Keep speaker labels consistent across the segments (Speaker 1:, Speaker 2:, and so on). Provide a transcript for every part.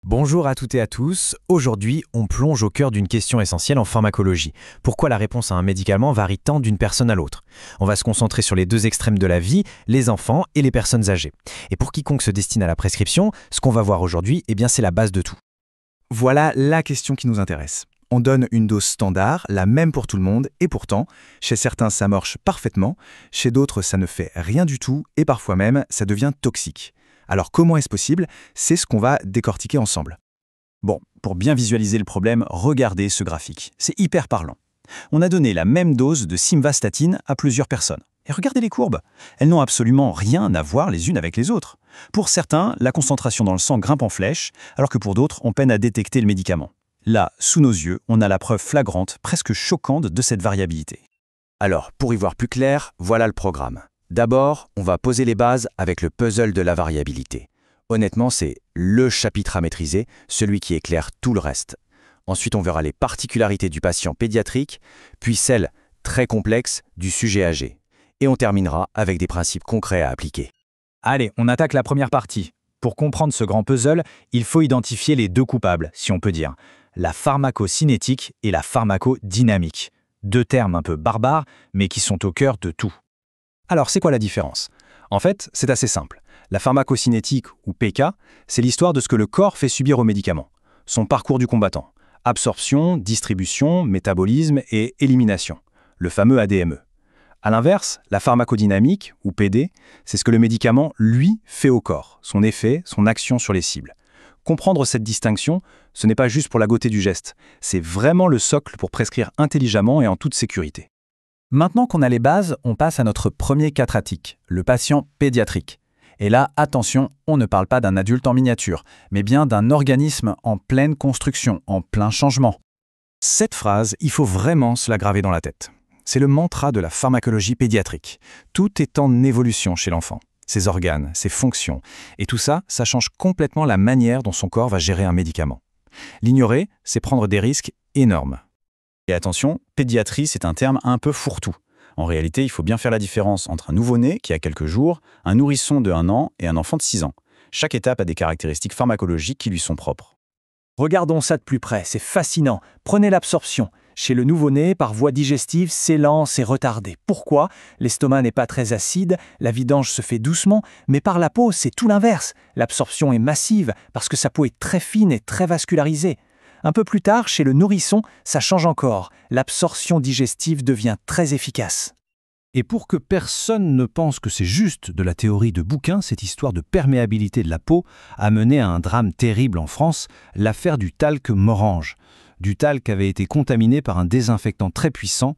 Speaker 1: Bonjour à toutes et à tous. Aujourd'hui, on plonge au cœur d'une question essentielle en pharmacologie. Pourquoi la réponse à un médicament varie tant d'une personne à l'autre? On va se concentrer sur les deux extrêmes de la vie, les enfants et les personnes âgées. Et pour quiconque se destine à la prescription, ce qu'on va voir aujourd'hui, c'est la base de tout.
Speaker 2: Voilà la question qui nous intéresse. On donne une dose standard, la même pour tout le monde, et pourtant, chez certains ça marche parfaitement, chez d'autres ça ne fait rien du tout, et parfois même ça devient toxique. Alors comment est-ce possible? C'est ce qu'on va décortiquer ensemble.
Speaker 3: Bon, pour bien visualiser le problème, regardez ce graphique. C'est hyper parlant. On a donné la même dose de simvastatine à plusieurs personnes. Et regardez les courbes. Elles n'ont absolument rien à voir les unes avec les autres. Pour certains, la concentration dans le sang grimpe en flèche, alors que pour d'autres, on peine à détecter le médicament. Là, sous nos yeux, on a la preuve flagrante, presque choquante de cette variabilité.
Speaker 4: Alors, pour y voir plus clair, voilà le programme. D'abord, on va poser les bases avec le puzzle de la variabilité. Honnêtement, c'est le chapitre à maîtriser, celui qui éclaire tout le reste. Ensuite, on verra les particularités du patient pédiatrique, puis celles très complexes du sujet âgé. Et on terminera avec des principes concrets à appliquer.
Speaker 3: Allez, on attaque la première partie. Pour comprendre ce grand puzzle, il faut identifier les deux coupables, si on peut dire. La pharmacocinétique et la pharmacodynamique. Deux termes un peu barbares, mais qui sont au cœur de tout.
Speaker 1: Alors, c'est quoi la différence? En fait, c'est assez simple. La pharmacocinétique, ou PK, c'est l'histoire de ce que le corps fait subir au médicament. Son parcours du combattant. Absorption, distribution, métabolisme et élimination. Le fameux ADME. A l'inverse, la pharmacodynamique, ou PD, c'est ce que le médicament, lui, fait au corps. Son effet, son action sur les cibles. Comprendre cette distinction, ce n'est pas juste pour la beauté du geste. C'est vraiment le socle pour prescrire intelligemment et en toute sécurité.
Speaker 3: Maintenant qu'on a les bases, on passe à notre premier cas pratique, le patient pédiatrique. Et là, attention, on ne parle pas d'un adulte en miniature, mais bien d'un organisme en pleine construction, en plein changement.
Speaker 2: Cette phrase, il faut vraiment se la graver dans la tête. C'est le mantra de la pharmacologie pédiatrique. Tout est en évolution chez l'enfant. Ses organes, ses fonctions. Et tout ça, ça change complètement la manière dont son corps va gérer un médicament. L'ignorer, c'est prendre des risques énormes.
Speaker 3: Et attention, pédiatrie, c'est un terme un peu fourre-tout. En réalité, il faut bien faire la différence entre un nouveau-né qui a quelques jours, un nourrisson de 1 an et un enfant de 6 ans. Chaque étape a des caractéristiques pharmacologiques qui lui sont propres.
Speaker 5: Regardons ça de plus près, c'est fascinant. Prenez l'absorption. Chez le nouveau-né, par voie digestive, c'est lent, c'est retardé. Pourquoi? L'estomac n'est pas très acide, la vidange se fait doucement, mais par la peau, c'est tout l'inverse. L'absorption est massive parce que sa peau est très fine et très vascularisée. Un peu plus tard, chez le nourrisson, ça change encore. L'absorption digestive devient très efficace.
Speaker 6: Et pour que personne ne pense que c'est juste de la théorie de bouquin, cette histoire de perméabilité de la peau a mené à un drame terrible en France, l'affaire du talc Morhange. Du talc avait été contaminé par un désinfectant très puissant.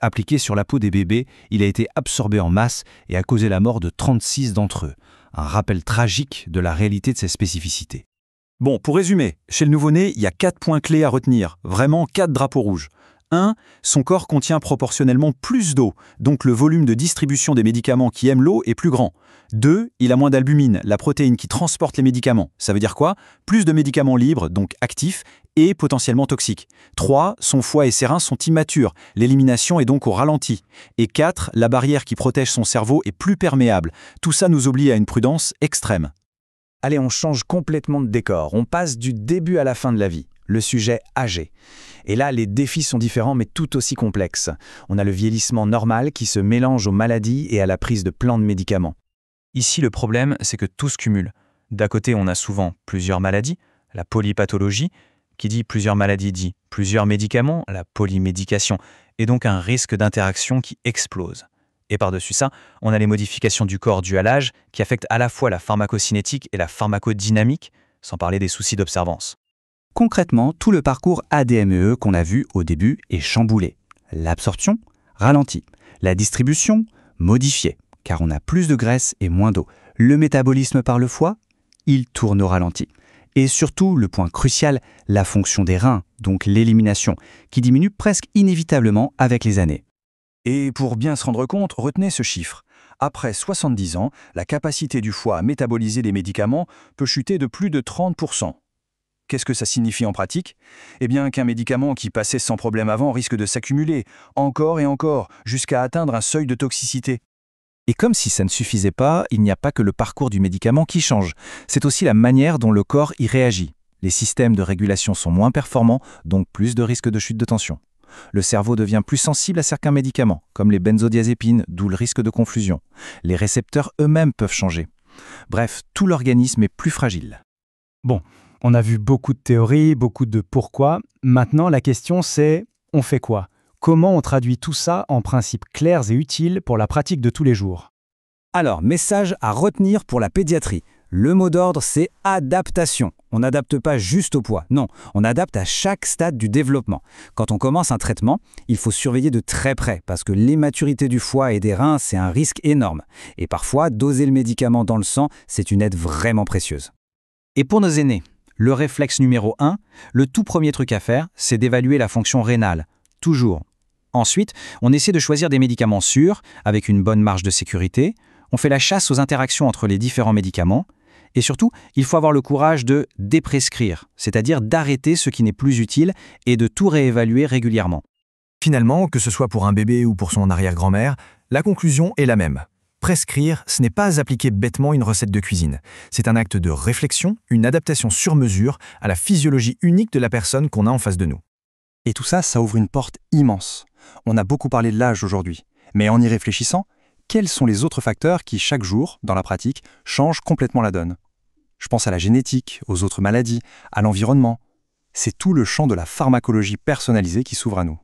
Speaker 6: Appliqué sur la peau des bébés, il a été absorbé en masse et a causé la mort de 36 d'entre eux. Un rappel tragique de la réalité de ces spécificités.
Speaker 3: Bon, pour résumer, chez le nouveau-né, il y a 4 points clés à retenir, vraiment 4 drapeaux rouges. 1. Son corps contient proportionnellement plus d'eau, donc le volume de distribution des médicaments qui aiment l'eau est plus grand. 2. Il a moins d'albumine, la protéine qui transporte les médicaments. Ça veut dire quoi? Plus de médicaments libres, donc actifs, et potentiellement toxiques. 3. Son foie et ses reins sont immatures, l'élimination est donc au ralenti. Et 4. La barrière qui protège son cerveau est plus perméable. Tout ça nous oblige à une prudence extrême.
Speaker 2: Allez, on change complètement de décor. On passe du début à la fin de la vie. Le sujet âgé. Et là, les défis sont différents mais tout aussi complexes. On a le vieillissement normal qui se mélange aux maladies et à la prise de plein de médicaments.
Speaker 1: Ici, le problème, c'est que tout se cumule. D'un côté, on a souvent plusieurs maladies, la polypathologie, qui dit plusieurs maladies dit plusieurs médicaments, la polymédication, et donc un risque d'interaction qui explose. Et par-dessus ça, on a les modifications du corps dues à l'âge qui affectent à la fois la pharmacocinétique et la pharmacodynamique, sans parler des soucis d'observance.
Speaker 5: Concrètement, tout le parcours ADME qu'on a vu au début est chamboulé. L'absorption, ralentie. La distribution, modifiée, car on a plus de graisse et moins d'eau. Le métabolisme par le foie, il tourne au ralenti. Et surtout, le point crucial, la fonction des reins, donc l'élimination, qui diminue presque inévitablement avec les années.
Speaker 3: Et pour bien se rendre compte, retenez ce chiffre. Après 70 ans, la capacité du foie à métaboliser les médicaments peut chuter de plus de 30%. Qu'est-ce que ça signifie en pratique? Eh bien qu'un médicament qui passait sans problème avant risque de s'accumuler, encore et encore, jusqu'à atteindre un seuil de toxicité.
Speaker 2: Et comme si ça ne suffisait pas, il n'y a pas que le parcours du médicament qui change. C'est aussi la manière dont le corps y réagit. Les systèmes de régulation sont moins performants, donc plus de risques de chute de tension. Le cerveau devient plus sensible à certains médicaments, comme les benzodiazépines, d'où le risque de confusion. Les récepteurs eux-mêmes peuvent changer. Bref, tout l'organisme est plus fragile.
Speaker 5: Bon, on a vu beaucoup de théories, beaucoup de pourquoi. Maintenant, la question c'est, on fait quoi? Comment on traduit tout ça en principes clairs et utiles pour la pratique de tous les jours?
Speaker 2: Alors, message à retenir pour la pédiatrie. Le mot d'ordre, c'est adaptation. On n'adapte pas juste au poids, non, on adapte à chaque stade du développement. Quand on commence un traitement, il faut surveiller de très près parce que l'immaturité du foie et des reins, c'est un risque énorme. Et parfois, doser le médicament dans le sang, c'est une aide vraiment précieuse. Et pour nos aînés, le réflexe numéro 1, le tout premier truc à faire, c'est d'évaluer la fonction rénale. Toujours. Ensuite, on essaie de choisir des médicaments sûrs, avec une bonne marge de sécurité. On fait la chasse aux interactions entre les différents médicaments. Et surtout, il faut avoir le courage de déprescrire, c'est-à-dire d'arrêter ce qui n'est plus utile et de tout réévaluer régulièrement.
Speaker 3: Finalement, que ce soit pour un bébé ou pour son arrière-grand-mère, la conclusion est la même. Prescrire, ce n'est pas appliquer bêtement une recette de cuisine. C'est un acte de réflexion, une adaptation sur mesure à la physiologie unique de la personne qu'on a en face de nous.
Speaker 1: Et tout ça, ça ouvre une porte immense. On a beaucoup parlé de l'âge aujourd'hui, mais en y réfléchissant, quels sont les autres facteurs qui, chaque jour, dans la pratique, changent complètement la donne? Je pense à la génétique, aux autres maladies, à l'environnement. C'est tout le champ de la pharmacologie personnalisée qui s'ouvre à nous.